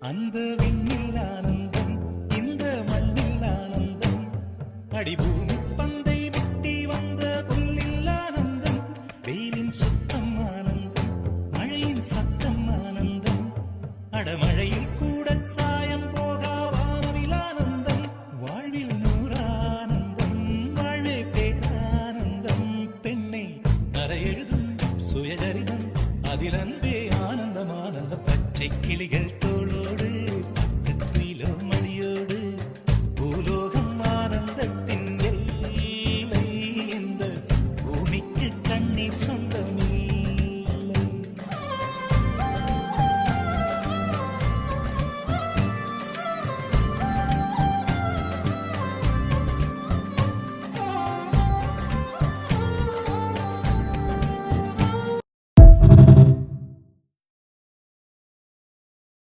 அந்த விண்ணில் ஆனந்தம், இந்த மண்ணில் ஆனந்தம், அடிபூமி பந்தை விட்டி வந்த புல்லில் ஆனந்தம், வெயிலின் சுத்தம் ஆனந்தம், மழையின் சத்தம் ஆனந்தம், அடமழையில் கூட சாயம் போகா வானவில் ஆனந்தம், வாழ்வில் நூறானந்தம், வாழ்வே பேரானந்தம், பெண்ணை அறையெழுதும் சுயசரிதம் அதில் அன்பே ஆனந்தம் ஆனந்தம், பச்சை கிளிகள் தோளோடு